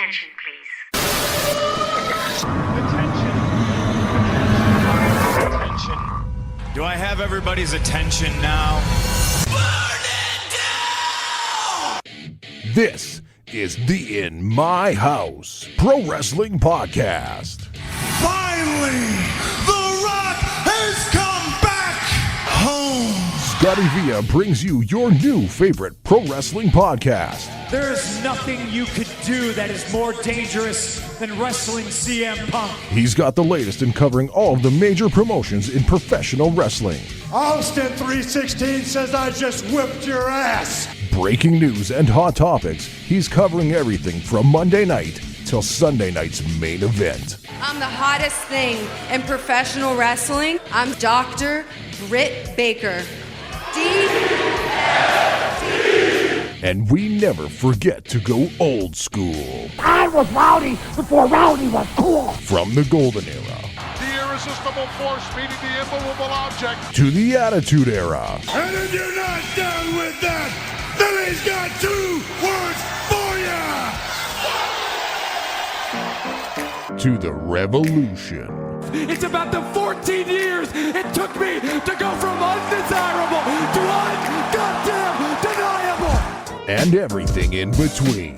Attention, please. Attention. Do I have everybody's attention now? Burn it down! This is the In My House Pro Wrestling Podcast. Finally, The Rock has come back home. Scotty Villa brings you your new favorite pro wrestling podcast. There's nothing you could do that is more dangerous than wrestling CM Punk. He's got the latest in covering all of the major promotions in professional wrestling. Austin 316 says I just whipped your ass. Breaking news and hot topics, he's covering everything from Monday night till Sunday night's main event. I'm the hottest thing in professional wrestling. I'm Dr. Britt Baker. And we never forget to go old school. I was rowdy before rowdy was cool. From the golden era The irresistible force meeting the immovable object. to the attitude era. And if you're not down with that, then he's got 2 words for you. To the revolution. It's about the 14 years it took me to go from undesirable to un-goddamn deniable. And everything in between.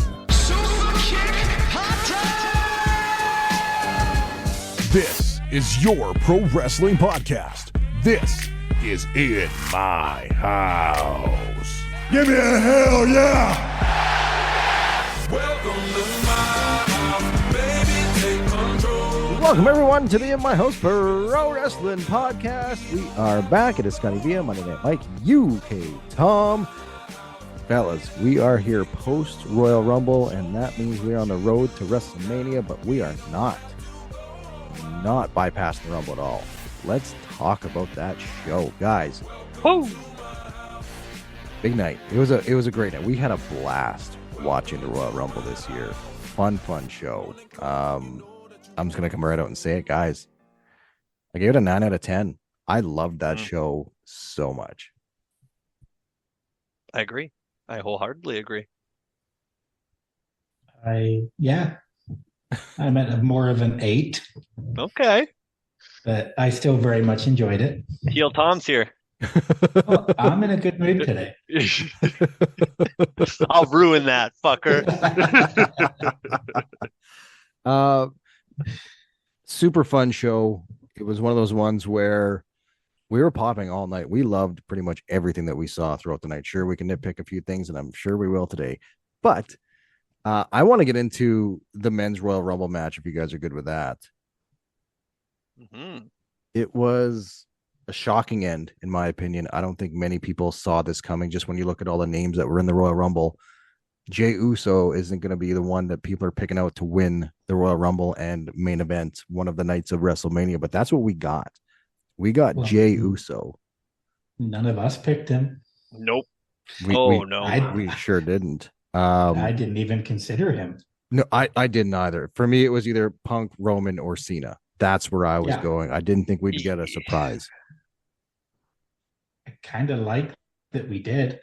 This is your pro wrestling podcast. This is In My House. Give me a hell yeah. Welcome to my house, baby, take control. Welcome everyone to the In My House Pro Wrestling Podcast. We are back. It is Scotty Villa, Monday Night Mike, UK Tom. Fellas, we are here post Royal Rumble, and that means we are on the road to WrestleMania, but we are not bypassing the Rumble at all. Let's talk about that show, guys. Woo! Big night. It was a great night. We had a blast watching the Royal Rumble this year. Fun show. I'm just gonna come right out and say it, guys. I gave it a 9 out of 10. I loved that show so much. I agree. I wholeheartedly agree. I'm at more of an 8, Okay. but I still very much enjoyed it. Heel Tom's here. Oh, I'm in a good mood today. I'll ruin that, fucker. Super fun show. It was one of those ones where we were popping all night. We loved pretty much everything that we saw throughout the night. Sure, we can nitpick a few things, and I'm sure we will today. But I want to get into the men's Royal Rumble match, if you guys are good with that. Mm-hmm. It was a shocking end, in my opinion. I don't think many people saw this coming. Just when you look at all the names that were in the Royal Rumble, Jey Uso isn't going to be the one that people are picking out to win the Royal Rumble and main event one of the nights of WrestleMania. But that's what we got. We got Jey Uso. None of us picked him. Nope. No. We sure didn't. I didn't even consider him. No, I didn't either. For me, it was either Punk, Roman, or Cena. That's where I was going. I didn't think we'd get a surprise. I kind of like that we did.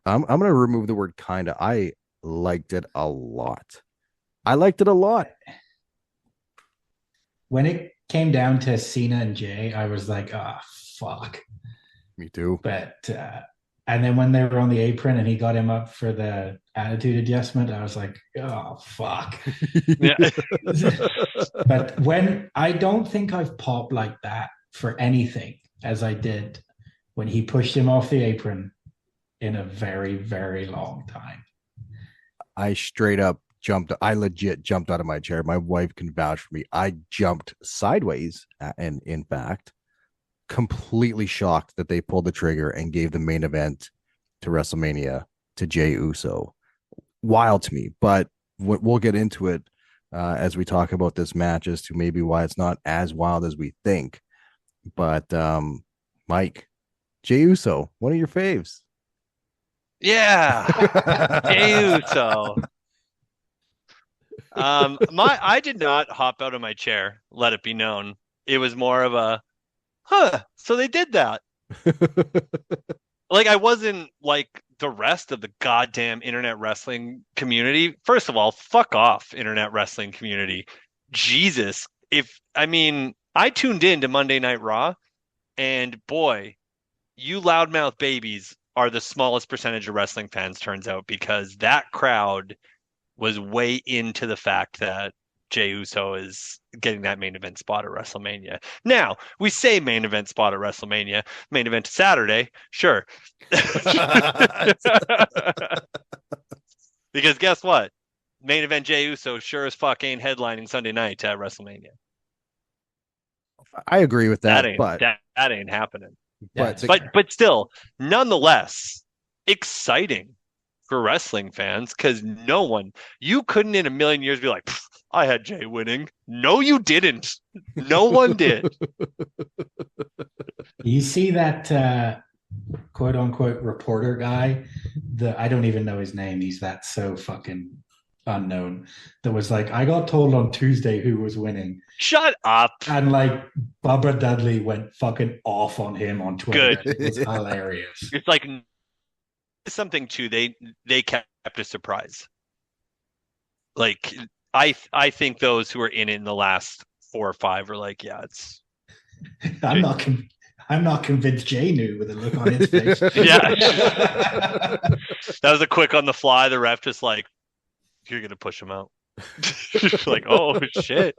I'm going to remove the word kind of. I liked it a lot. When it came down to Cena and Jay, I was like, oh, fuck. Me too. But, and then when they were on the apron and he got him up for the attitude adjustment, I was like, oh, fuck. But I don't think I've popped like that for anything as I did when he pushed him off the apron in a very, very long time. I legit jumped out of my chair. My wife can vouch for me. I jumped sideways and, in fact, completely shocked that they pulled the trigger and gave the main event to WrestleMania to Jey Uso. Wild to me, but we'll get into it as we talk about this match as to maybe why it's not as wild as we think. But Mike, Jey Uso, one of your faves. Yeah. Jey Uso. I did not hop out of my chair, let it be known. It was more of a so they did that. Like, I wasn't like the rest of the goddamn internet wrestling community, first of all, fuck off, internet wrestling community. Jesus. I tuned in to Monday Night Raw, and boy, you loudmouth babies are the smallest percentage of wrestling fans, turns out, because that crowd was way into the fact that Jey Uso is getting that main event spot at WrestleMania. Now, we say main event spot at WrestleMania, main event Saturday, sure. Because guess what? Main event Jey Uso sure as fuck ain't headlining Sunday night at WrestleMania. I agree with that, that ain't happening. Yeah, But still, nonetheless, exciting for wrestling fans, because you couldn't in a million years be like, I had Jey winning. No, you didn't. No one did. You see that quote unquote reporter guy? I don't even know his name. He's that so fucking unknown. That was like, I got told on Tuesday who was winning. Shut up. And like Barbara Dudley went fucking off on him on Twitter. Good. It's hilarious. It's like something too. They kept a surprise. Like I think those who are in it in the last 4 or 5 are like, yeah, it's. I'm not convinced Jay knew with a look on his face. Yeah. That was a quick on the fly. The ref just like, you're gonna push him out. Like, oh shit.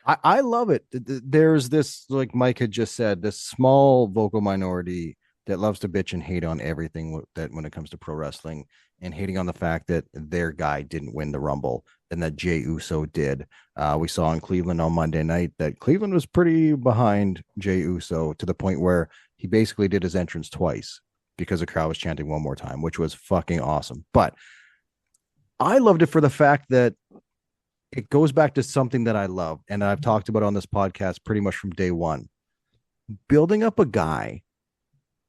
I love it. There's this, like Mike had just said, this small vocal minority that loves to bitch and hate on everything that when it comes to pro wrestling, and hating on the fact that their guy didn't win the Rumble and that Jey Uso did. We saw in Cleveland on Monday night that Cleveland was pretty behind Jey Uso to the point where he basically did his entrance twice because the crowd was chanting one more time, which was fucking awesome. But I loved it for the fact that it goes back to something that I love, and I've talked about on this podcast pretty much from day one. Building up a guy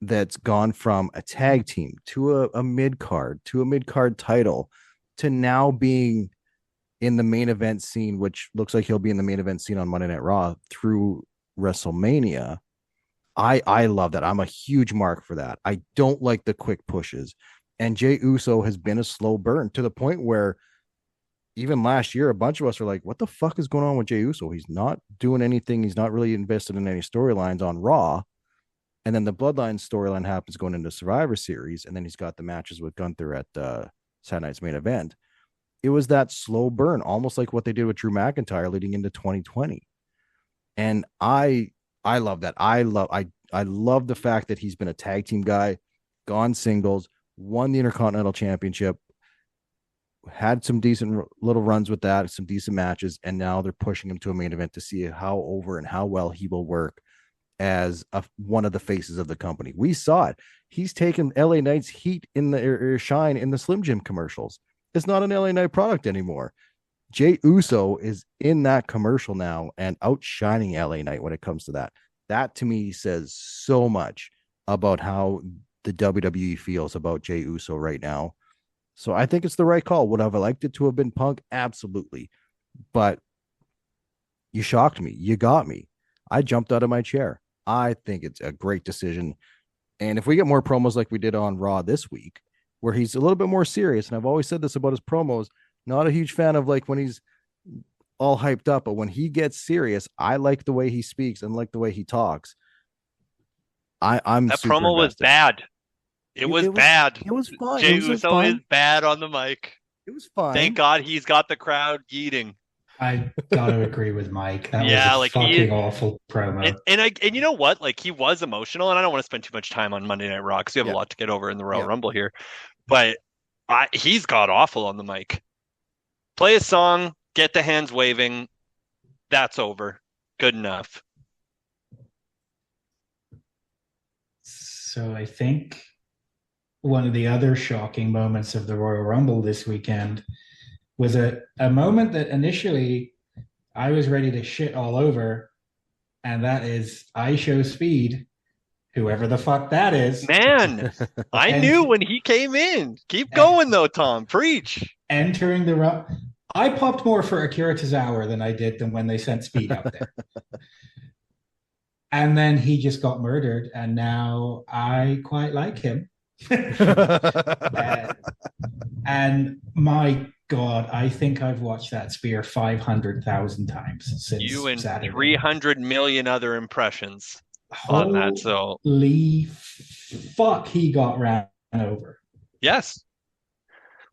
that's gone from a tag team to a mid-card to a mid-card title to now being in the main event scene, which looks like he'll be in the main event scene on Monday Night Raw through WrestleMania. I love that. I'm a huge mark for that. I don't like the quick pushes. And Jey Uso has been a slow burn to the point where even last year, a bunch of us are like, what the fuck is going on with Jey Uso? He's not doing anything. He's not really invested in any storylines on Raw. And then the Bloodline storyline happens going into Survivor Series. And then he's got the matches with Gunther at Saturday Night's Main Event. It was that slow burn, almost like what they did with Drew McIntyre leading into 2020. And I love that. I love the fact that he's been a tag team guy, gone singles, won the Intercontinental Championship, had some decent little runs with that, some decent matches, and now they're pushing him to a main event to see how over and how well he will work as one of the faces of the company. We saw it. He's taken LA Knight's heat in the shine in the Slim Jim commercials. It's not an LA Knight product anymore. Jey Uso is in that commercial now and outshining LA Knight when it comes to that. That to me says so much about how the WWE feels about Jey Uso right now. So I think it's the right call. Would I have liked it to have been Punk? Absolutely. But you shocked me. You got me. I jumped out of my chair. I think it's a great decision. And if we get more promos like we did on Raw this week, where he's a little bit more serious, and I've always said this about his promos, not a huge fan of like when he's all hyped up, but when he gets serious, I like the way he speaks and like the way he talks. I'm that promo was bad. It was bad. It was fun. Jey Uso is bad on the mic. It was fun. Thank God he's got the crowd yeeting. I gotta agree with Mike. That was a fucking awful promo. And you know what? Like, he was emotional, and I don't want to spend too much time on Monday Night Raw because we have a lot to get over in the Royal Rumble here. But he's got awful on the mic. Play a song, get the hands waving. That's over. Good enough. So I think one of the other shocking moments of the Royal Rumble this weekend was a moment that initially I was ready to shit all over, and that is I Show Speed, whoever the fuck that is. Man, I knew when he came in. Keep going, though, Tom. Preach. Entering the Rumble. I popped more for Akira Tozawa than I did when they sent Speed out there. And then he just got murdered, and now I quite like him. And my God, I think I've watched that spear 500,000 times since You and Saturday. 300 million other impressions on that. So Holy fuck, he got ran over. yes.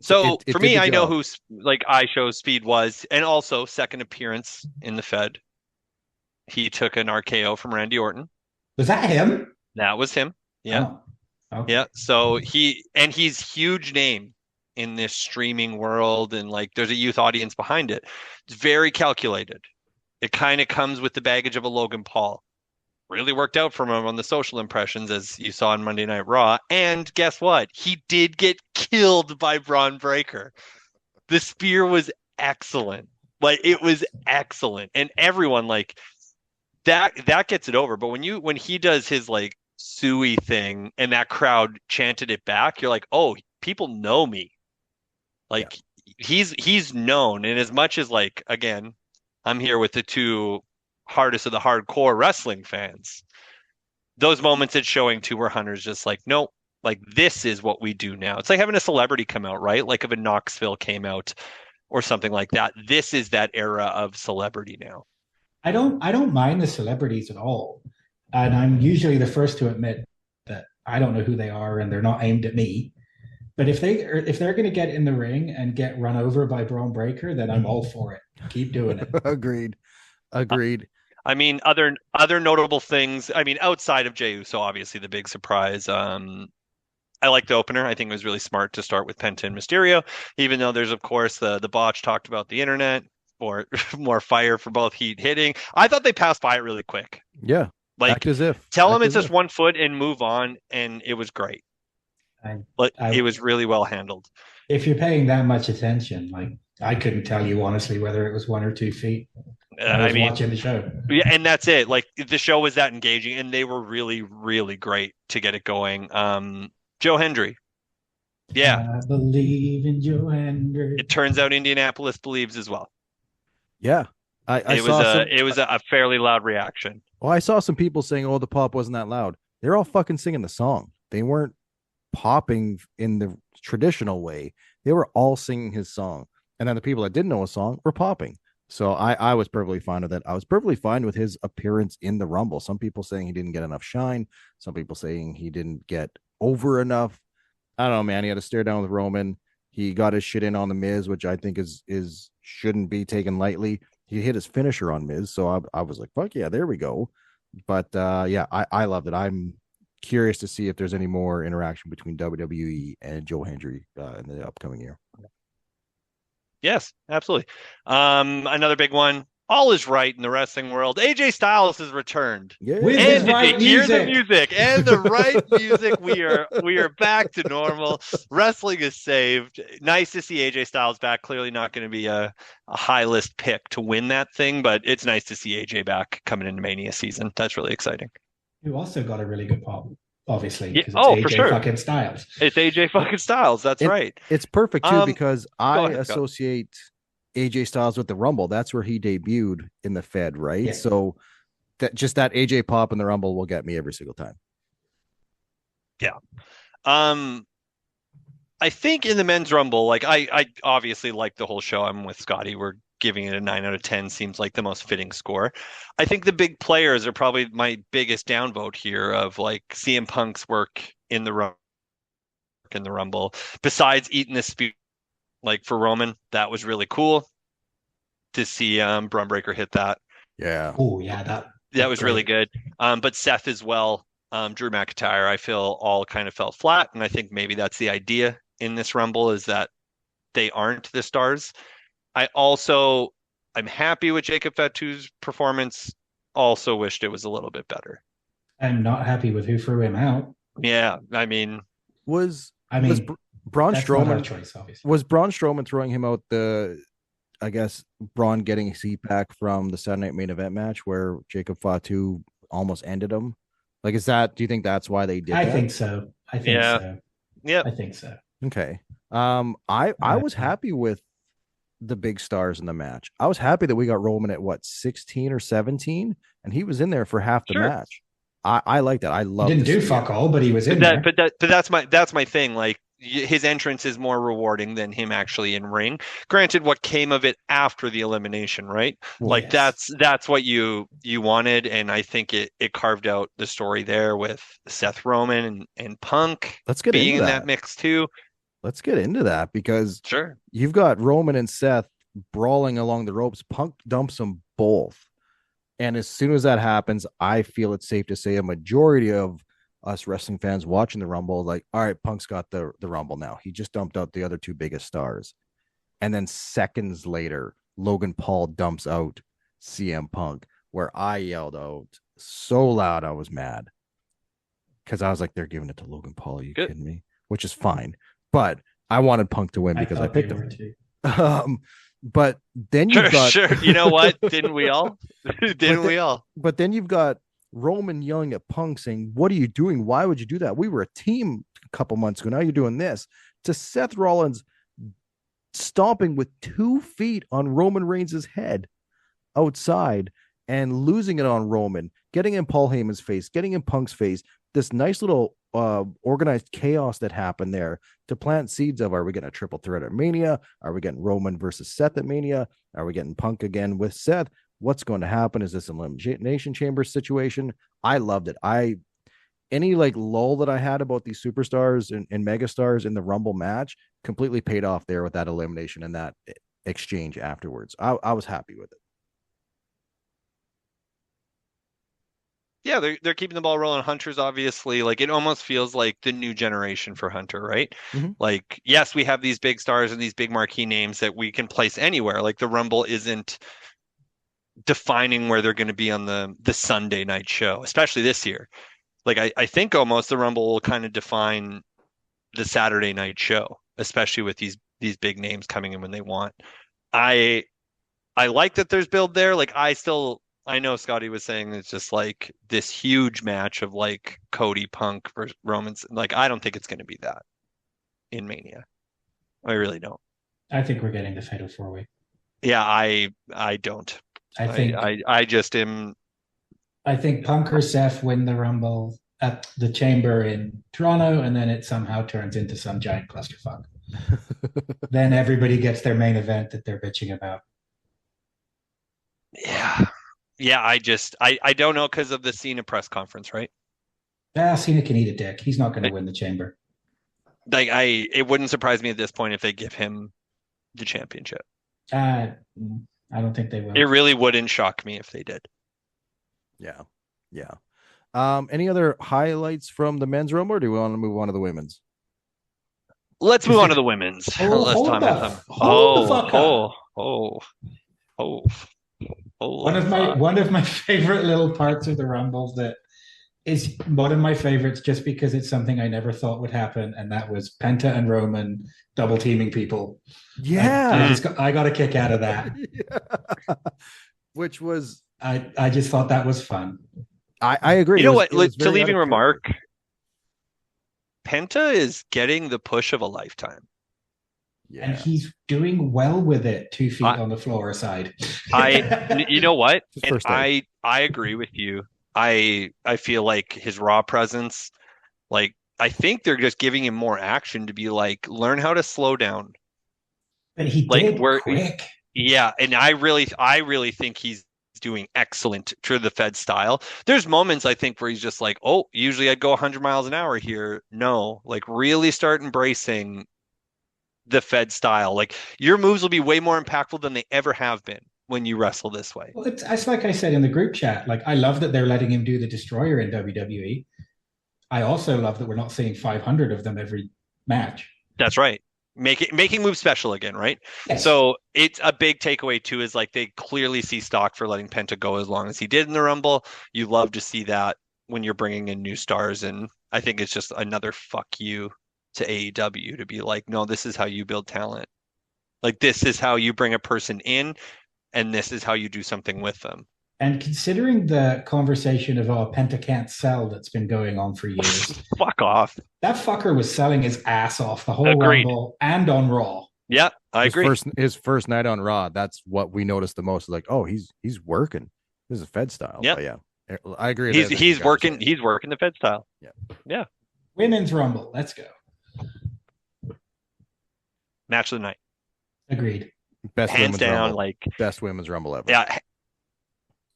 So It for did me, the I know job. who like iShow Speed was, and also second appearance in the Fed. He took an RKO from Randy Orton. Was that him? That was him. Yeah. Oh, okay. Yeah. So he's huge name in this streaming world, and like there's a youth audience behind it. It's very calculated. It kind of comes with the baggage of a Logan Paul. Really worked out for him on the social impressions, as you saw on Monday Night Raw. And guess what? He did get killed by Braun Breaker. The spear was excellent. Like it was excellent. And everyone like that gets it over. But when he does his like suey thing and that crowd chanted it back, you're like, oh, people know me. Like he's known. And as much as like, again, I'm here with the two hardest of the hardcore wrestling fans. Those moments at showing two where Hunter's just like, nope, like this is what we do now. It's like having a celebrity come out, right? Like if a Knoxville came out or something like that. This is that era of celebrity now. I don't mind the celebrities at all. And I'm usually the first to admit that I don't know who they are and they're not aimed at me. But if they're going to get in the ring and get run over by Braun Breaker, then I'm all for it. Keep doing it. Agreed. I mean, other notable things. I mean, outside of Jey Uso, obviously the big surprise. I like the opener. I think it was really smart to start with Penta and Mysterio, even though there's of course the botch talked about the internet or more fire for both heat hitting. I thought they passed by it really quick. Yeah. Like Act as if. tell them Act it's as just if. 1 foot and move on, and it was great. It was really well handled. If you're paying that much attention, like I couldn't tell you honestly whether it was 1 or 2 feet. I was watching the show. Yeah, and that's it. Like the show was that engaging, and they were really, really great to get it going. Joe Hendry. Yeah. I believe in Joe Hendry. It turns out Indianapolis believes as well. Yeah. It was a fairly loud reaction. Well, I saw some people saying, "Oh, the pop wasn't that loud." They're all fucking singing the song. They weren't popping in the traditional way. They were all singing his song, and then the people that didn't know a song were popping. So I was perfectly fine with it. I was perfectly fine with his appearance in the Rumble. Some people saying he didn't get enough shine. Some people saying he didn't get over enough. I don't know, man. He had to stare down with Roman. He got his shit in on the Miz, which I think is shouldn't be taken lightly. He hit his finisher on Miz, so I was like, fuck yeah, there we go. But yeah, I loved it. I'm curious to see if there's any more interaction between WWE and Joe Hendry in the upcoming year. Yes, absolutely. Another big one. All is right in the wrestling world. AJ Styles has returned. Yeah. With And his did right you hear the music. music and the right music? We are back to normal. Wrestling is saved. Nice to see AJ Styles back. Clearly not going to be a high list pick to win that thing, but it's nice to see AJ back coming into Mania season. That's really exciting. Who also got a really good pop, obviously. Yeah, 'cause it's oh, AJ for sure. fucking Styles. It's AJ fucking Styles. That's right. It's perfect too because I ahead, go. associate AJ Styles with the Rumble. That's where he debuted in the Fed, right? Yeah. So that AJ pop in the Rumble will get me every single time. Yeah. I think in the men's Rumble, like I obviously like the whole show. I'm with Scotty. We're giving it a 9 out of 10. Seems like the most fitting score. I think the big players are probably my biggest downvote here of like CM Punk's work in the Rumble. Besides eating the spear, like for Roman, that was really cool to see Braun Breaker hit that. Yeah. Oh yeah, That was really good. But Seth as well, Drew McIntyre, I feel all kind of fell flat, and I think maybe that's the idea in this Rumble is that they aren't the stars. I'm happy with Jacob Fatu's performance. Also wished it was a little bit better. I'm not happy with who threw him out. Yeah, I mean, Was Braun that's not our Strowman choice, obviously. was Braun Strowman throwing him out I guess Braun getting a seat back from the Saturday Night Main Event match where Jacob Fatu almost ended him? Like, do you think that's why they did I that? think so. Yeah. I think so. Okay. I was happy with the big stars in the match. I was happy that we got Roman at 16 or 17, and he was in there for half the Sure. match. I like that. I love. He didn't do fuck all, but he was in there. But that's my thing. Like his entrance is more rewarding than him actually in ring. Granted, what came of it after the elimination, right? Well, like that's what you wanted, and I think it carved out the story there with Seth Roman and Punk Let's get being into in that mix too. Let's get into that because Sure, you've got Roman and Seth brawling along the ropes. Punk dumps them both. And as soon as that happens, I feel it's safe to say a majority of us wrestling fans watching the Rumble, like, all right, Punk's got the Rumble now. He just dumped out the other two biggest stars. And then seconds later, Logan Paul dumps out CM Punk, where I yelled out so loud I was mad. Because I was like, they're giving it to Logan Paul. Are you kidding me? Which is fine. But I wanted Punk to win because I picked him. But then you've got sure. You know what? Didn't we all? We all? But then you've got Roman yelling at Punk saying, "What are you doing? Why would you do that? We were a team a couple months ago. Now you're doing this." To Seth Rollins stomping with 2 feet on Roman Reigns' head outside and losing it on Roman, getting in Paul Heyman's face, getting in Punk's face. This nice little organized chaos that happened there to plant seeds of, are we getting a triple threat at Mania? Are we getting Roman versus Seth at Mania? Are we getting Punk again with Seth? What's going to happen? Is this an elimination chamber situation? I loved it. Any like lull that I had about these superstars and megastars in the Rumble match completely paid off there with that elimination and that exchange afterwards. I was happy with it. Yeah, they're keeping the ball rolling. Hunter's obviously, like, it almost feels like the new generation for Hunter, right? Mm-hmm. Like, yes, we have these big stars and these big marquee names that we can place anywhere. Like the Rumble isn't defining where they're going to be on the Sunday night show, especially this year. Like I think almost the Rumble will kind of define the Saturday night show, especially with these big names coming in when they want. I like that there's build there. Like I know Scotty was saying it's just like this huge match of like Cody Punk versus Roman's. Like, I don't think it's going to be that in Mania. I really don't. I think we're getting the Fatal 4-Way. Yeah, I don't. I think I just am. I think Punk or Seth win the Rumble at the Chamber in Toronto, and then it somehow turns into some giant clusterfuck. Then everybody gets their main event that they're bitching about. Yeah, I don't know because of the Cena press conference, right? Cena can eat a dick. He's not going to win the Chamber. Like it wouldn't surprise me at this point if they give him the championship. I don't think they will. It really wouldn't shock me if they did. Yeah. Any other highlights from the men's Rumble, or do we want to move on to the women's? Let's move on to the women's. Let's talk about them. One of my favorite little parts of the Rumble that is one of my favorites just because it's something I never thought would happen, and that was Penta and Roman double teaming people. Yeah. I got a kick out of that. Yeah. Which was I just thought that was fun. I agree. You know what? To leaving remark, Penta is getting the push of a lifetime. Yeah. And he's doing well with it, 2 feet on the floor aside. You know what? And I agree with you. I feel like his Raw presence, like, I think they're just giving him more action to be like, learn how to slow down. But he did quick. Yeah, and I really think he's doing excellent to the Fed style. There's moments I think where he's just like, oh, usually I'd go 100 miles an hour here. No, like really start embracing the Fed style. Like your moves will be way more impactful than they ever have been when you wrestle this way. Well, it's like I said in the group chat. Like, I love that they're letting him do the Destroyer in WWE. I also love that we're not seeing 500 of them every match. That's right. Making moves special again, right? Yes. So it's a big takeaway too, is like they clearly see stock for letting Penta go as long as he did in the Rumble. You love to see that when you're bringing in new stars, and I think it's just another fuck you to AEW to be like, no, this is how you build talent. Like, this is how you bring a person in, and this is how you do something with them. And considering the conversation of Penta can't sell that's been going on for years. Fuck off. That fucker was selling his ass off the whole Rumble and on Raw. Yeah, I agree. His first night on Raw, that's what we noticed the most. Like, oh, he's working. This is Fed style. Yep. Yeah. I agree. He's working the Fed style. Yeah. Women's Rumble. Let's go. Match of the night. Agreed. Best Hands women's down, rumble. like Best women's rumble ever. yeah.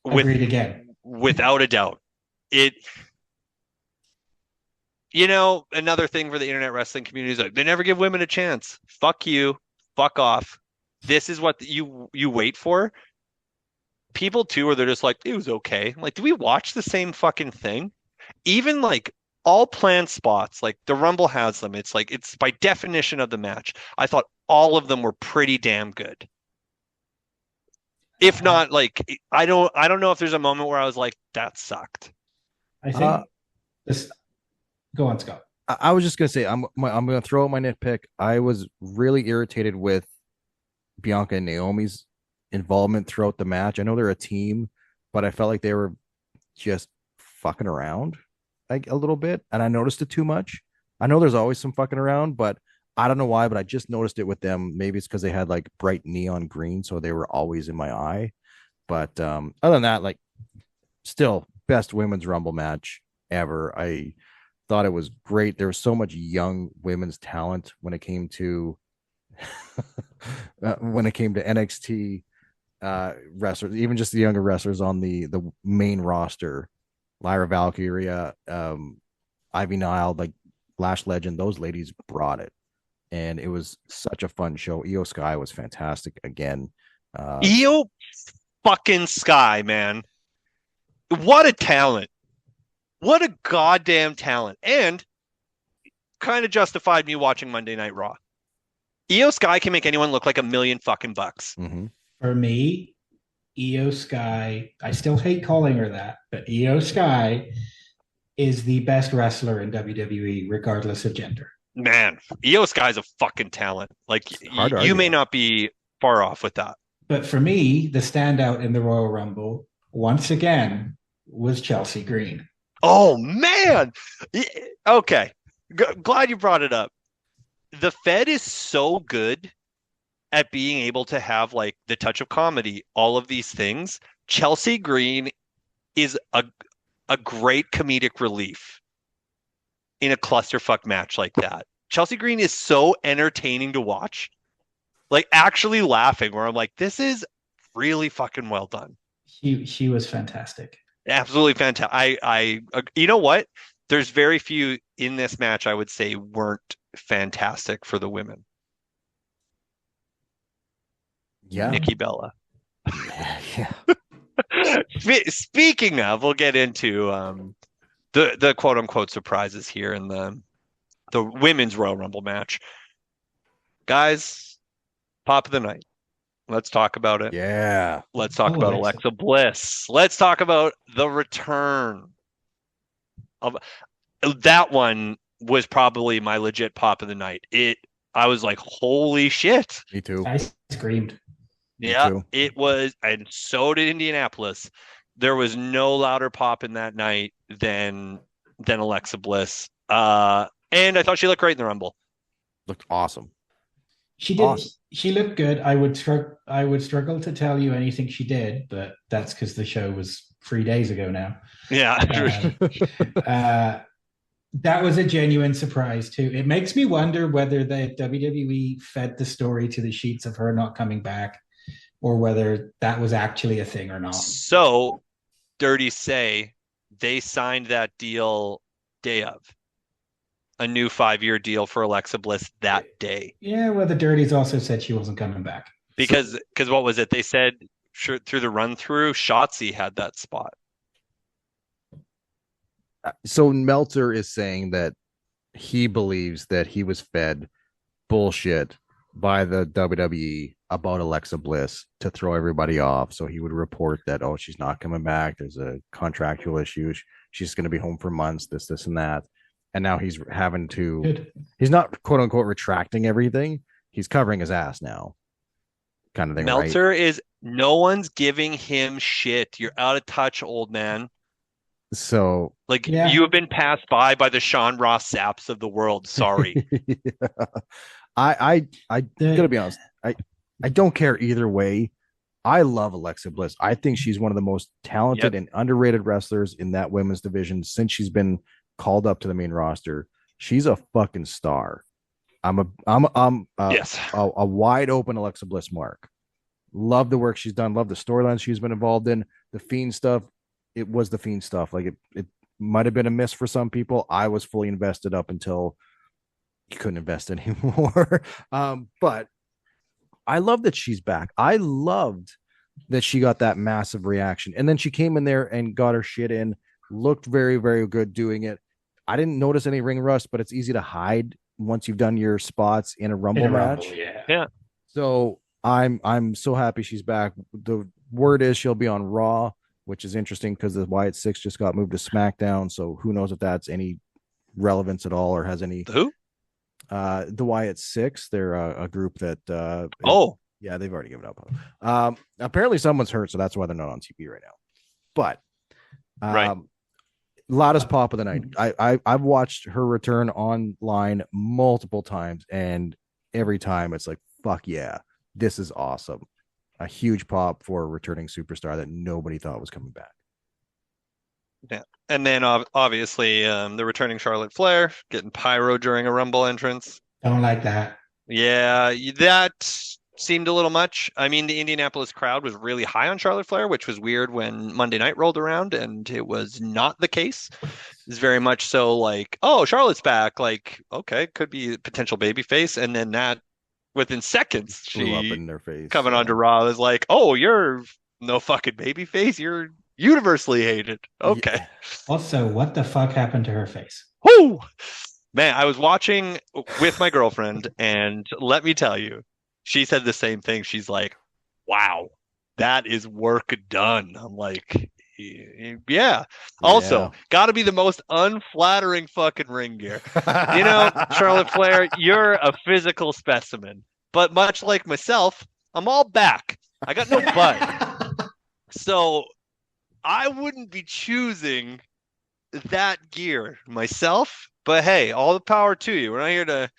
Agreed again. Without a doubt. It. You know, another thing for the internet wrestling community is like they never give women a chance. Fuck you. Fuck off. This is what you wait for. People too, where they're just like, it was okay. Like, do we watch the same fucking thing? Even like all planned spots, like the Rumble has them. It's like it's by definition of the match. I thought all of them were pretty damn good. If not, like I don't know if there's a moment where I was like, that sucked. I think this. Go on, Scott. I was just gonna say I'm gonna throw out my nitpick. I was really irritated with Bianca and Naomi's involvement throughout the match. I know they're a team, but I felt like they were just fucking around like a little bit, and I noticed it too much. I know there's always some fucking around, but I don't know why, but I just noticed it with them. Maybe it's because they had like bright neon green, so they were always in my eye. But other than that, like still best women's rumble match ever. I thought it was great. There was so much young women's talent when it came to NXT wrestlers, even just the younger wrestlers on the main roster. Lyra Valkyria, Ivy Nile, like Lash Legend, those ladies brought it. And it was such a fun show. Io Sky was fantastic again. Io fucking Sky, man. What a talent. What a goddamn talent. And kind of justified me watching Monday Night Raw. Io Sky can make anyone look like $1 million fucking bucks. Mm-hmm. For me, Io Sky, I still hate calling her that, but Io Sky is the best wrestler in WWE, regardless of gender. Man, Io Sky's a fucking talent. Like, you may not be far off with that. But for me, the standout in the Royal Rumble, once again, was Chelsea Green. Oh, man. Okay. Glad you brought it up. The Fed is so good at being able to have like the touch of comedy, all of these things. Chelsea Green is a great comedic relief in a clusterfuck match like that. Chelsea Green is so entertaining to watch. Like actually laughing where I'm like, this is really fucking well done. She was fantastic. Absolutely fantastic. I you know what? There's very few in this match I would say weren't fantastic for the women. Yeah. Nikki Bella. Yeah. Speaking of, we'll get into the quote unquote surprises here in the women's Royal Rumble match. Guys, pop of the night. Let's talk about it. Yeah. Let's talk about Alexa Bliss. Let's talk about the return of that one was probably my legit pop of the night. I was like, holy shit. Me too. I screamed. Yeah, it was, and so did Indianapolis. There was no louder pop in that night than Alexa Bliss. And I thought she looked great in the Rumble. Looked awesome. She did. Awesome. She looked good. I would struggle to tell you anything she did, but that's because the show was 3 days ago now. Yeah. That was a genuine surprise too. It makes me wonder whether the WWE fed the story to the sheets of her not coming back, or whether that was actually a thing or not. So, Dirty say they signed that deal day of. A new 5-year deal for Alexa Bliss that day. Yeah, well, the Dirties also said she wasn't coming back. Because what was it? They said through the run-through, Shotzi had that spot. So Meltzer is saying that he believes that he was fed bullshit by the WWE about Alexa Bliss to throw everybody off. So he would report that, oh, she's not coming back. There's a contractual issue. She's going to be home for months, this, and that. And now he's having to, he's not quote unquote retracting everything. He's covering his ass now. Kind of thing. Meltzer right? is, no one's giving him shit. You're out of touch, old man. So like you have been passed by the Sean Ross Sapps of the world. Sorry. I gotta be honest. I don't care either way I love Alexa Bliss. I think she's one of the most talented and underrated wrestlers in that women's division since she's been called up to the main roster. She's a fucking star. Yes. a wide open Alexa Bliss mark. Love the work she's done. Love the storylines she's been involved in. The Fiend stuff. It was the Fiend stuff. Like it might have been a miss for some people. I was fully invested up until you couldn't invest anymore. But I love that she's back. I loved that she got that massive reaction. And then she came in there and got her shit in, looked very, very good doing it. I didn't notice any ring rust, but it's easy to hide once you've done your spots in a Rumble match. Yeah. So I'm so happy she's back. The word is she'll be on Raw, which is interesting because the Wyatt Six just got moved to SmackDown. So who knows if that's any relevance at all or has any. Who? The Wyatt Six. They're a group that. Yeah, they've already given up. Apparently someone's hurt, so that's why they're not on TV right now. But Right. loudest pop of the night. I've watched her return online multiple times, and every time it's like, fuck yeah, this is awesome. A huge pop for a returning superstar that nobody thought was coming back. Yeah. And then obviously the returning Charlotte Flair getting pyro during a Rumble entrance. Don't like that. Yeah, that seemed a little much. I mean, the Indianapolis crowd was really high on Charlotte Flair, which was weird when Monday night rolled around and it was not the case. It's very much so like, oh, Charlotte's back. Like, okay, could be a potential baby face. And then that within seconds, Blew up she in their face. coming onto Raw is like, oh, you're no fucking baby face. You're universally hated. Okay. Yeah. Also, what the fuck happened to her face? Whoo! Man, I was watching with my girlfriend, and let me tell you, she said the same thing. She's like, wow, that is work done. I'm like, yeah. Also, got to be the most unflattering fucking ring gear. You know, Charlotte Flair, you're a physical specimen. But much like myself, I'm all back. I got no butt. So I wouldn't be choosing that gear myself. But hey, all the power to you. We're not here to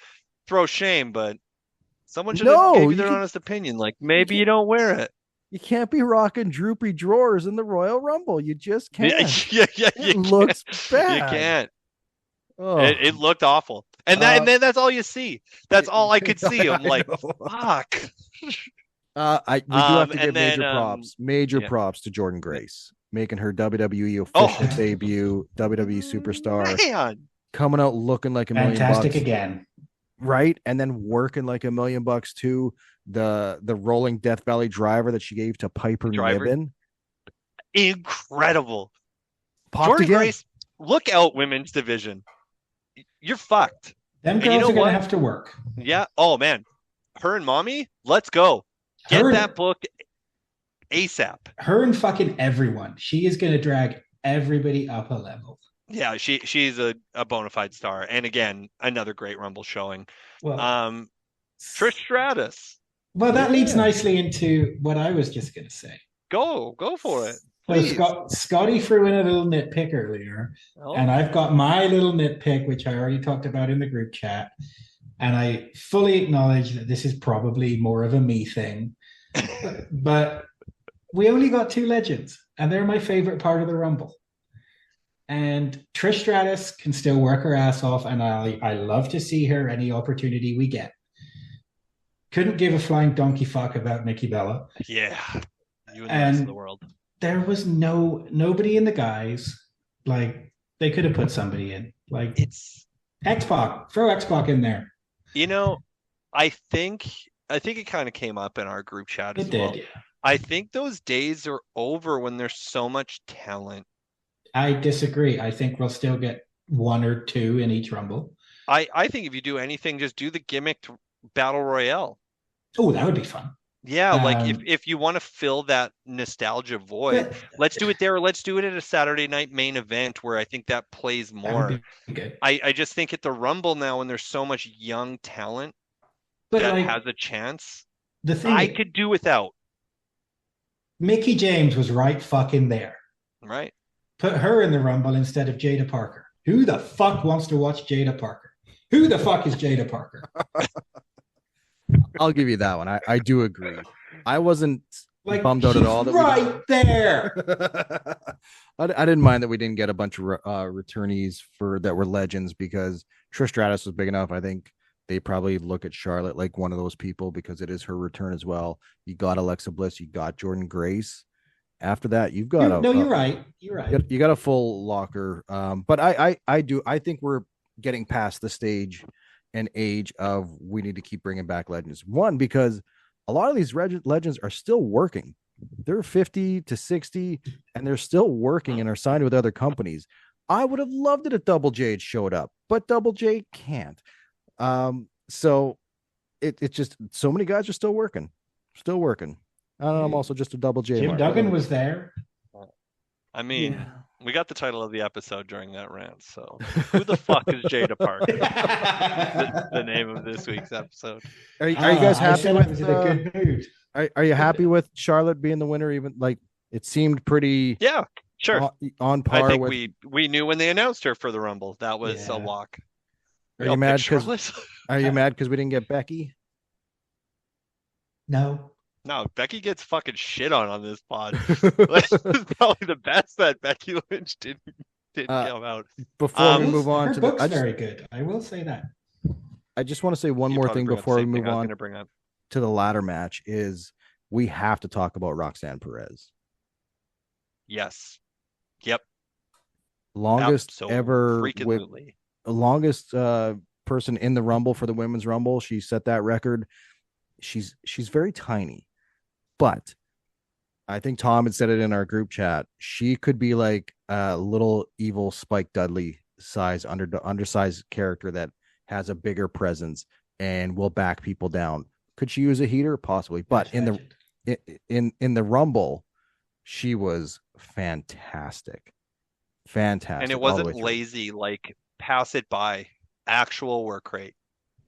throw shame, but someone should have gave you their honest opinion. Like, maybe you don't wear it. You can't be rocking droopy drawers in the Royal Rumble. You just can't. Yeah, it looks bad. You can't. Oh. It looked awful. And then that's all you see. That's all I could see. I'm like, fuck. We do have to give then, major props to Jordan Grace, making her WWE official debut, WWE superstar. Man. Coming out looking like $1 million. Fantastic again. Right. And then working like $1 million too. The rolling Death Valley driver that she gave to Piper Niven. Incredible. Popped Jordan again. Grace, look out, women's division. You're fucked. Them girls are going to have to work. Yeah. Oh, man. Her and mommy, let's go. Get that book ASAP. Her and fucking everyone. She is going to drag everybody up a level. Yeah, she's a bona fide star. And again, another great Rumble showing. Well, Trish Stratus. Well, that leads nicely into what I was just going to say. Go for it. So Scotty threw in a little nitpick earlier, and I've got my little nitpick, which I already talked about in the group chat. And I fully acknowledge that this is probably more of a me thing. But we only got 2 legends, and they're my favorite part of the Rumble. And Trish Stratus can still work her ass off, and I love to see her any opportunity we get. Couldn't give a flying donkey fuck about Nikki Bella. Yeah, you and the rest of the world. There was nobody in the guys. Like, they could have put somebody in. Like, it's X-Pac. Throw X-Pac in there. You know, I think it kind of came up in our group chat as well. It did, yeah. I think those days are over when there's so much talent. I disagree. I think we'll still get 1 or 2 in each Rumble. I think if you do anything, just do the gimmicked Battle Royale. Oh, that would be fun. Yeah, like if you want to fill that nostalgia void, let's do it there. Or let's do it at a Saturday night main event where I think that plays more. I just think at the Rumble now, when there's so much young talent that has a chance, the thing I could do without. Mickie James was right fucking there. Right. Put her in the Rumble instead of Jaida Parker. Who the fuck wants to watch Jaida Parker? Who the fuck is Jaida Parker? I'll give you that one. I do agree. I wasn't Like, bummed out at all that right there. I didn't mind that we didn't get a bunch of returnees that were legends, because Trish Stratus was big enough. I think they probably look at Charlotte like one of those people because it is her return as well. You got Alexa Bliss, you got Jordan Grace. After that, you've got you're right. You're right. You got a full locker. But I think we're getting past the stage and age of we need to keep bringing back legends. One, because a lot of these legends are still working. They're 50 to 60 and they're still working and are signed with other companies. I would have loved it if Double J had showed up, but Double J can't. So it's just so many guys are still working. I don't know, I'm also just a Double J. Jim Duggan was there. I mean, we got the title of the episode during that rant. So who the fuck is Jaida Parker? the name of this week's episode. Are you guys happy with? Was in a good mood. Are you happy with Charlotte being the winner? Even like it seemed pretty. Yeah, sure. On par. I think with... we knew when they announced her for the Rumble that was a lock. Are you mad because? Are you mad because we didn't get Becky? No. No, Becky gets fucking shit on this pod. This is probably the best that Becky Lynch didn't come out. Before we move on her to book's very good. I will say that. I just want to say one more thing before we move on to the ladder match is we have to talk about Roxanne Perez. Yes. Yep. Longest longest person in the Rumble for the Women's Rumble. She set that record. She's very tiny, but I think Tom had said it in our group chat. She could be like a little evil Spike Dudley size undersized character that has a bigger presence and will back people down. Could she use a heater? Possibly, but in the Rumble, she was fantastic. And it wasn't lazy, like pass it by. Actual work rate.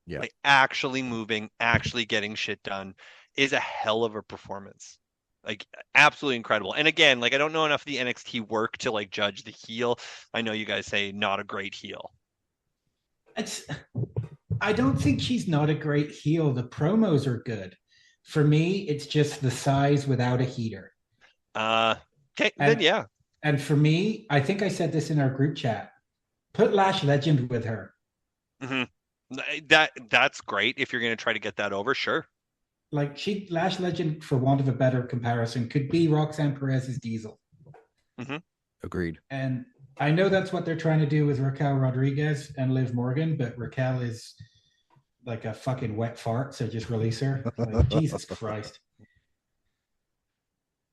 Yeah. Like actually moving, actually getting shit done is a hell of a performance. Like absolutely incredible. And again, like I don't know enough of the NXT work to like judge the heel. I know you guys say not a great heel. I don't think she's not a great heel. The promos are good. For me, it's just the size without a heater. Okay, then yeah. And for me, I think I said this in our group chat. Put Lash Legend with her. Mm-hmm. That's great if you're going to try to get that over, sure. Like Lash Legend, for want of a better comparison, could be Roxanne Perez's Diesel. Mm-hmm. Agreed. And I know that's what they're trying to do with Raquel Rodriguez and Liv Morgan, but Raquel is like a fucking wet fart, so just release her. Like, Jesus Christ.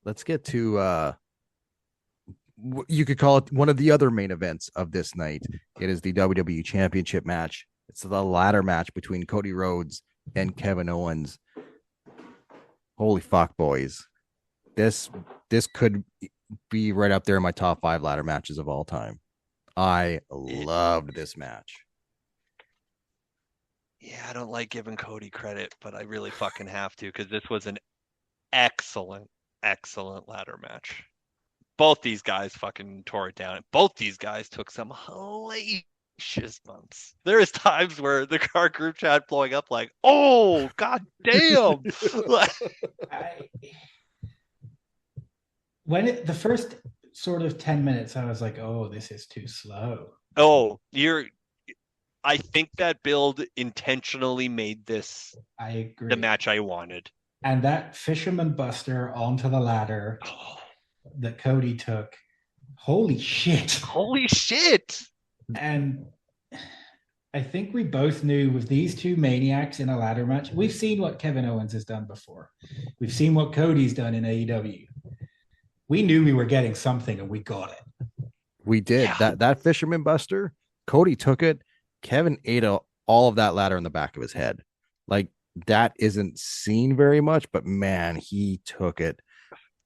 Let's get to you could call it one of the other main events of this night. It is the WWE Championship match. It's the ladder match between Cody Rhodes and Kevin Owens. Holy fuck, boys. This could be right up there in my top 5 ladder matches of all time. I loved this match. Yeah, I don't like giving Cody credit, but I really fucking have to because this was an excellent ladder match. Both these guys fucking tore it down. Both these guys took some hellacious bumps. There's times where our group chat blowing up like, oh, god damn. The first sort of 10 minutes, I was like, oh, this is too slow. Oh, I think that build intentionally made this I agree. The match I wanted. And that Fisherman Buster onto the ladder that Cody took, holy shit. And I think we both knew with these two maniacs in a ladder match, we've seen what Kevin Owens has done before. We've seen what Cody's done in AEW. We knew we were getting something and we got it. We did. Yeah. That Fisherman Buster, Cody took it. Kevin ate all of that ladder in the back of his head. Like, that isn't seen very much, but man, he took it.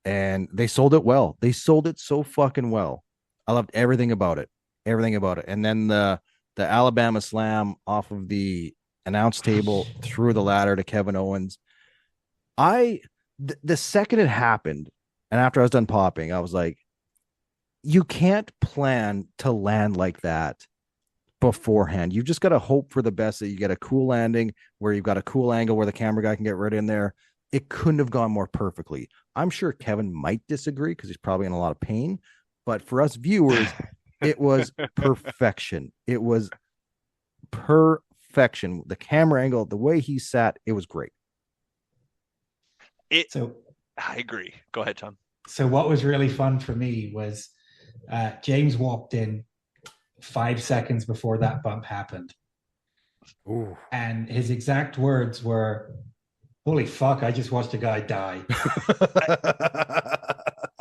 And they sold it well. They sold it so fucking well. I loved everything about it. And then the Alabama Slam off of the announce table through the ladder to Kevin Owens. The second it happened, and after I was done popping, I was like, you can't plan to land like that beforehand. You've just got to hope for the best, that you get a cool landing where you've got a cool angle where the camera guy can get right in there. it couldn't have gone more perfectly. I'm sure Kevin might disagree because he's probably in a lot of pain, but for us viewers, it was perfection. It was perfection. The camera angle, the way he sat, it was great. I agree. Go ahead, Tom. So what was really fun for me was James walked in 5 seconds before that bump happened. Ooh. And his exact words were, "Holy fuck, I just watched a guy die."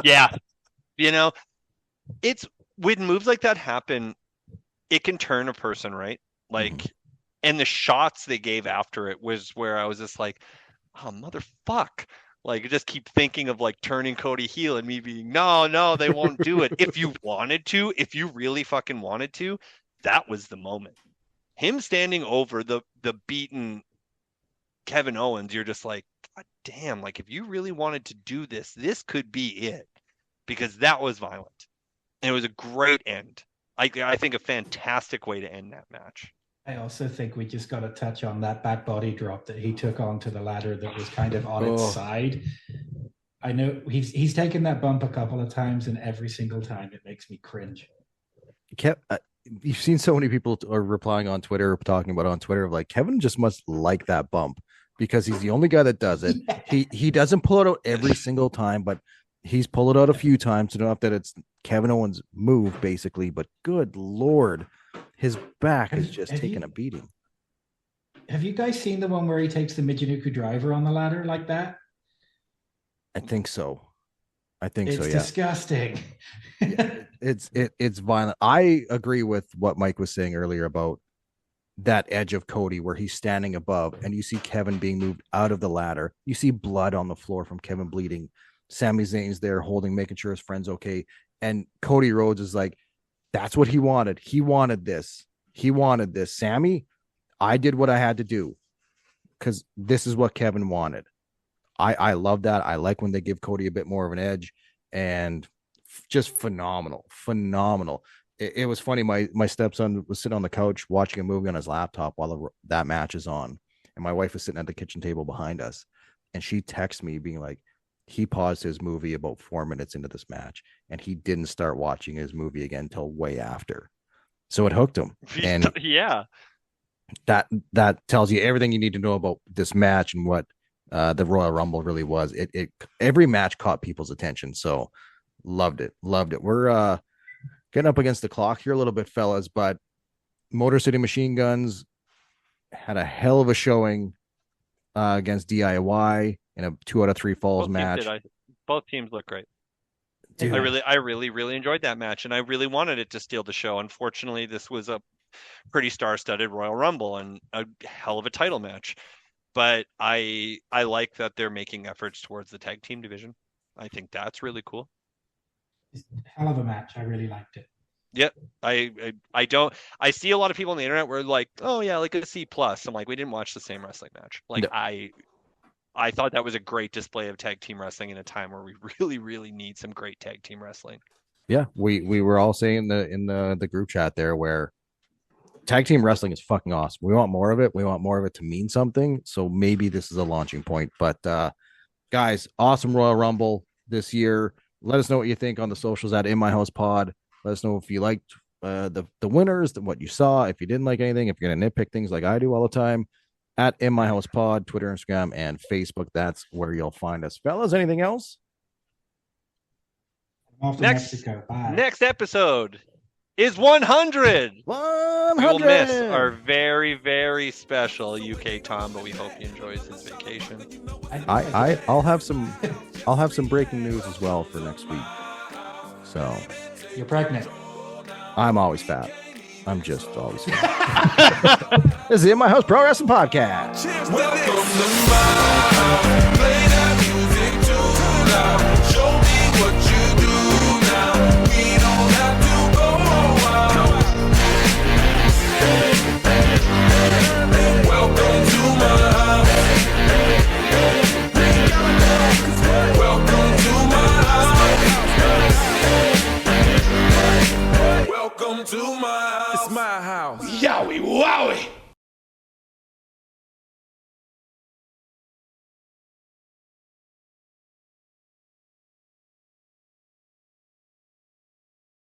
Yeah. It's when moves like that happen, it can turn a person, right? Like, and the shots they gave after it was where I was just like, oh, motherfuck. Like, I just keep thinking of like turning Cody heel and me being, no, they won't do it. If you wanted to, if you really fucking wanted to, that was the moment. Him standing over the beaten Kevin Owens, you're just like, God damn, like if you really wanted to do this, this could be it. Because that was violent. And it was a great end. I think a fantastic way to end that match. I also think we just got to touch on that back body drop that he took onto the ladder that was kind of on its side. I know he's taken that bump a couple of times, and every single time it makes me cringe. You've seen so many people are replying on Twitter, talking about on Twitter of like, Kevin just must like that bump because he's the only guy that does it. Yeah. He doesn't pull it out every single time, but he's pulled it out a few times enough that it's Kevin Owens' move, basically. But good Lord, his back is just taking a beating. Have you guys seen the one where he takes the Michinoku driver on the ladder like that? I think so. It's so, yeah. Disgusting. It's violent. I agree with what Mike was saying earlier about that edge of Cody where he's standing above and you see Kevin being moved out of the ladder. You see blood on the floor from Kevin bleeding. Sami Zayn's there holding, making sure his friend's okay. And Cody Rhodes is like, that's what he wanted. He wanted this. Sami, I did what I had to do because this is what Kevin wanted. I love that. I like when they give Cody a bit more of an edge, and just phenomenal. It was funny. My stepson was sitting on the couch watching a movie on his laptop while that match is on. And my wife was sitting at the kitchen table behind us. And she texted me being like, he paused his movie about 4 minutes into this match and he didn't start watching his movie again until way after. So it hooked him. And yeah, that tells you everything you need to know about this match and what the Royal Rumble really was. It every match caught people's attention. So loved it. We're getting up against the clock here a little bit, fellas, but Motor City Machine Guns had a hell of a showing against DIY in a 2 out of 3 falls match. Both teams look great. Dude. I really enjoyed that match, and I really wanted it to steal the show. Unfortunately, this was a pretty star-studded Royal Rumble and a hell of a title match. But I like that they're making efforts towards the tag team division. I think that's really cool. Hell of a match. I really liked it. Yep. I see a lot of people on the internet where like, oh yeah, like a C+. I'm like, we didn't watch the same wrestling match. Like, no. I thought that was a great display of tag team wrestling in a time where we really, really need some great tag team wrestling. Yeah, we were all saying in the group chat there where tag team wrestling is fucking awesome. We want more of it. We want more of it to mean something. So maybe this is a launching point. But guys, awesome Royal Rumble this year. Let us know what you think on the socials at In My House Pod. Let us know if you liked the winners, what you saw. If you didn't like anything, if you're gonna nitpick things like I do all the time. At In My House Pod, Twitter, Instagram, and Facebook. That's where you'll find us. Fellas, anything else? Off to Mexico. Bye. Next episode is 100. 100. We will miss our very, very special UK Tom, but we hope he enjoys his vacation. I'll have some breaking news as well for next week. So you're pregnant. I'm always fat. I'm just always This is In My House Pro Wrestling Podcast. Welcome to my house. Play that music too loud. Show me what you do now. We don't have to go out. Welcome to my house. Welcome to my house. Welcome to my house. It's my house. Yowie wowie!